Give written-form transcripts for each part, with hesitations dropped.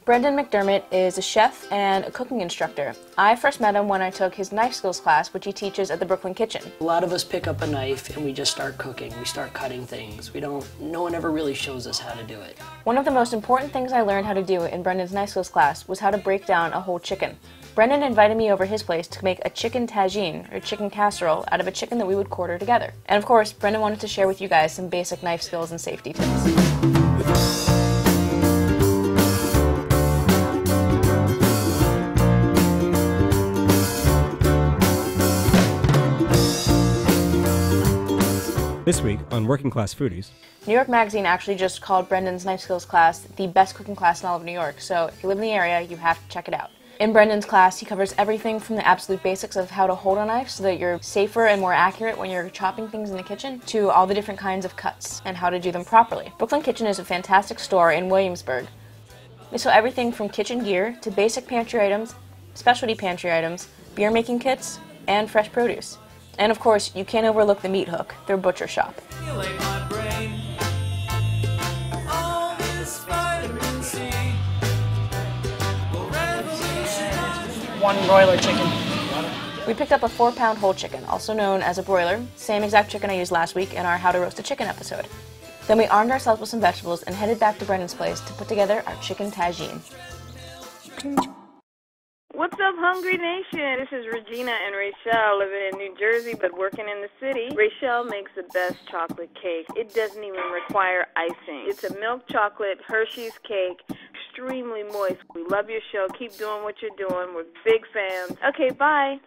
Brendan McDermott is a chef and a cooking instructor. I first met him when I took his knife skills class, which he teaches at the Brooklyn Kitchen. A lot of us pick up a knife and we just start cooking. We start cutting things. No one ever really shows us how to do it. One of the most important things I learned how to do in Brendan's knife skills class was how to break down a whole chicken. Brendan invited me over his place to make a chicken tagine, or chicken casserole, out of a chicken that we would quarter together. And of course, Brendan wanted to share with you guys some basic knife skills and safety tips. This week on Working Class Foodies, New York Magazine actually just called Brendan's knife skills class the best cooking class in all of New York, so if you live in the area, you have to check it out. In Brendan's class, he covers everything from the absolute basics of how to hold a knife so that you're safer and more accurate when you're chopping things in the kitchen, to all the different kinds of cuts and how to do them properly. Brooklyn Kitchen is a fantastic store in Williamsburg. They sell everything from kitchen gear to basic pantry items, specialty pantry items, beer making kits, and fresh produce. And of course, you can't overlook the meat hook, their butcher shop. One broiler chicken. We picked up a 4-pound whole chicken, also known as a broiler, same exact chicken I used last week in our How to Roast a Chicken episode. Then we armed ourselves with some vegetables and headed back to Brendan's place to put together our chicken tagine. What's up, Hungry Nation? This is Regina and Rachel living in New Jersey but working in the city. Rachel makes the best chocolate cake. It doesn't even require icing. It's a milk chocolate Hershey's cake, extremely moist. We love your show. Keep doing what you're doing. We're big fans. Okay, bye.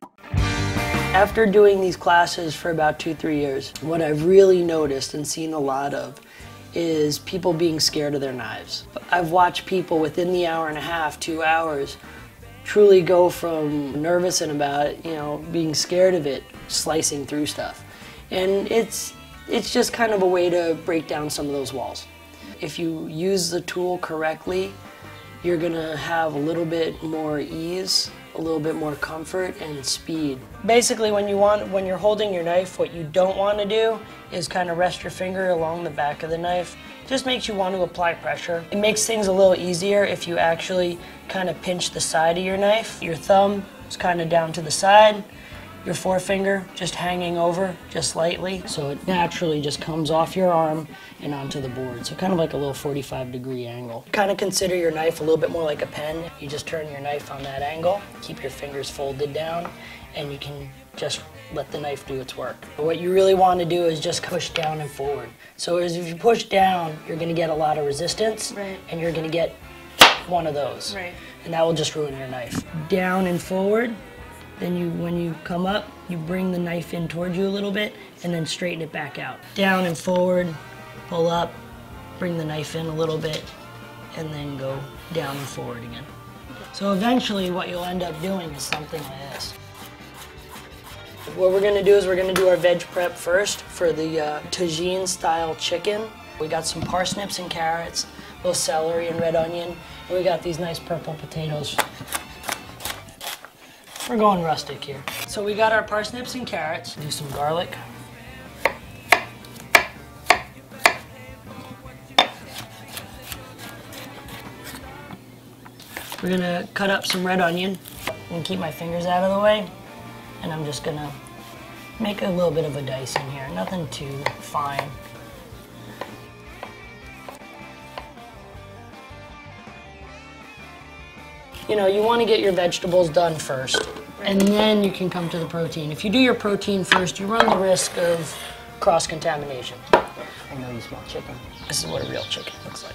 After doing these classes for about 2-3 years, what I've really noticed and seen a lot of is people being scared of their knives. I've watched people within the hour and a half, 2 hours, truly go from nervous and about it, being scared of it, slicing through stuff. And it's just kind of a way to break down some of those walls. If you use the tool correctly, you're gonna have a little bit more ease, a little bit more comfort and speed. Basically, when you're holding your knife, what you don't want to do is kind of rest your finger along the back of the knife. Just makes you want to apply pressure. It makes things a little easier if you actually kind of pinch the side of your knife. Your thumb is kind of down to the side, your forefinger just hanging over just lightly, so it naturally just comes off your arm and onto the board. So kind of like a little 45-degree angle. Kind of consider your knife a little bit more like a pen. You just turn your knife on that angle, keep your fingers folded down, and you can just let the knife do its work. What you really want to do is just push down and forward. So if you push down, you're going to get a lot of resistance, right, and you're going to get one of those, right, and that will just ruin your knife. Down and forward, then when you come up, you bring the knife in towards you a little bit, and then straighten it back out. Down and forward, pull up, bring the knife in a little bit, and then go down and forward again. So eventually what you'll end up doing is something like this. What we're gonna do is we're gonna do our veg prep first for the tagine style chicken. We got some parsnips and carrots, a little celery and red onion, and we got these nice purple potatoes. We're going rustic here. So we got our parsnips and carrots. Do some garlic. We're gonna cut up some red onion and keep my fingers out of the way. And I'm just gonna make a little bit of a dice in here, nothing too fine. You want to get your vegetables done first, and then you can come to the protein. If you do your protein first, you run the risk of cross-contamination. I know you smell chicken. This is what a real chicken looks like.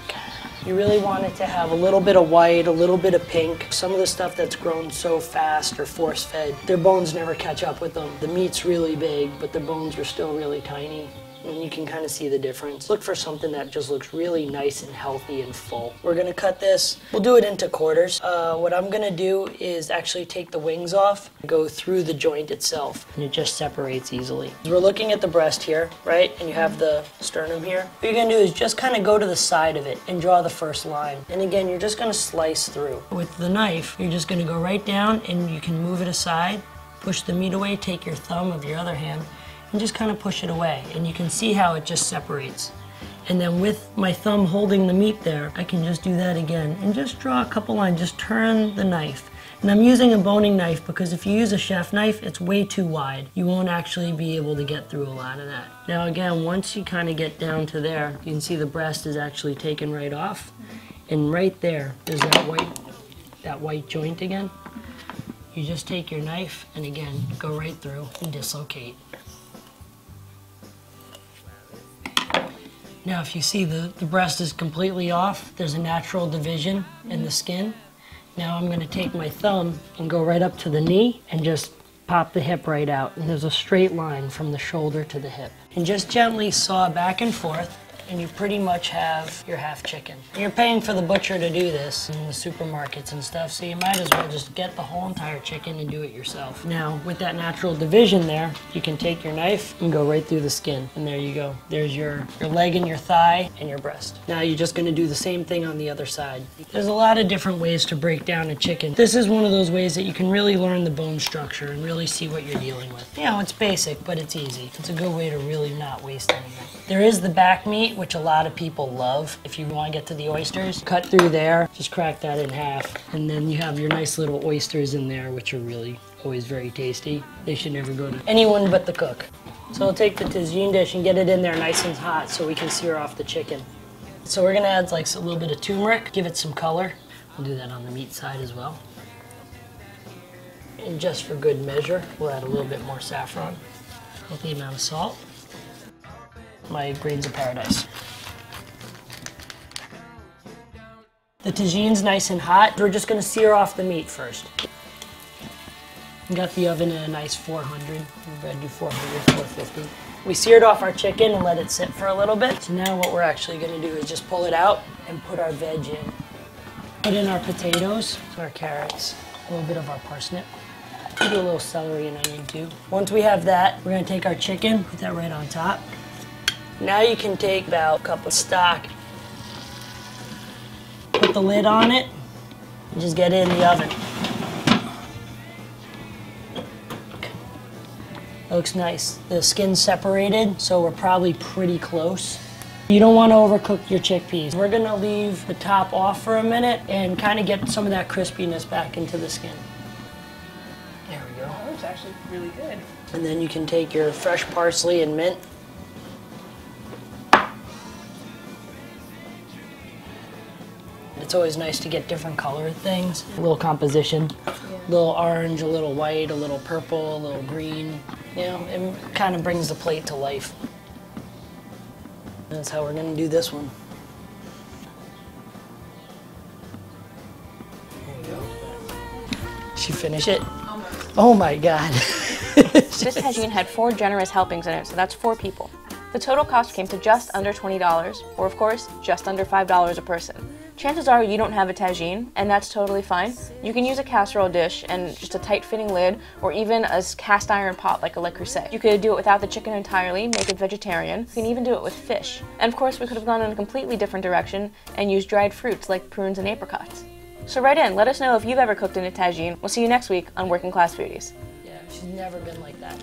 You really want it to have a little bit of white, a little bit of pink. Some of the stuff that's grown so fast or force-fed, their bones never catch up with them. The meat's really big, but the bones are still really tiny. And you can kind of see the difference. Look for something that just looks really nice and healthy and full. We're gonna cut this. We'll do it into quarters. What I'm gonna do is actually take the wings off, go through the joint itself, and it just separates easily. We're looking at the breast here, right? And you have the sternum here. What you're gonna do is just kind of go to the side of it and draw the first line. And again, you're just gonna slice through. With the knife, you're just gonna go right down and you can move it aside, push the meat away, take your thumb of your other hand, and just kind of push it away, and you can see how it just separates. And then with my thumb holding the meat there, I can just do that again and just draw a couple lines, just turn the knife. And I'm using a boning knife because if you use a chef knife, it's way too wide. You won't actually be able to get through a lot of that. Now again, once you kind of get down to there, you can see the breast is actually taken right off. And right there is that white joint again. You just take your knife and again, go right through and dislocate. Now if you see the breast is completely off, there's a natural division in the skin. Now I'm going to take my thumb and go right up to the knee and just pop the hip right out. And there's a straight line from the shoulder to the hip. And just gently saw back and forth, and you pretty much have your half chicken. You're paying for the butcher to do this in the supermarkets and stuff, so you might as well just get the whole entire chicken and do it yourself. Now, with that natural division there, you can take your knife and go right through the skin. And there you go. There's your leg and your thigh and your breast. Now you're just gonna do the same thing on the other side. There's a lot of different ways to break down a chicken. This is one of those ways that you can really learn the bone structure and really see what you're dealing with. You know, it's basic, but it's easy. It's a good way to really not waste anything. There is the back meat, which a lot of people love. If you want to get to the oysters, cut through there, just crack that in half, and then you have your nice little oysters in there, which are really always very tasty. They should never go to anyone but the cook. So I'll take the tagine dish and get it in there nice and hot so we can sear off the chicken. So we're gonna add like a little bit of turmeric, give it some color. We'll do that on the meat side as well. And just for good measure, we'll add a little bit more saffron, healthy amount of salt. My grains of paradise. The tagine's nice and hot. We're just gonna sear off the meat first. We got the oven at a nice 400. We're gonna do 400, 450. We seared off our chicken and let it sit for a little bit. So now what we're actually gonna do is just pull it out and put our veg in. Put in our potatoes, our carrots, a little bit of our parsnip. Do a little celery and onion too. Once we have that, we're gonna take our chicken, put that right on top. Now you can take about a cup of stock, put the lid on it, and just get it in the oven. Looks nice. The skin's separated, so we're probably pretty close. You don't want to overcook your chickpeas. We're gonna leave the top off for a minute and kind of get some of that crispiness back into the skin. There we go. That looks actually really good. And then you can take your fresh parsley and mint. It's always nice to get different color things. A little composition, a little orange, a little white, a little purple, a little green. You know, it kind of brings the plate to life. That's how we're gonna do this one. There you go. Did she finish it? Almost. Oh my God. This tagine had 4 generous helpings in it, so that's 4 people. The total cost came to just under $20, or of course, just under $5 a person. Chances are you don't have a tagine, and that's totally fine. You can use a casserole dish and just a tight-fitting lid, or even a cast iron pot like a Le Creuset. You could do it without the chicken entirely, make it vegetarian. You can even do it with fish. And of course, we could have gone in a completely different direction and used dried fruits like prunes and apricots. So write in, let us know if you've ever cooked in a tagine. We'll see you next week on Working Class Foodies. Yeah, she's never been like that.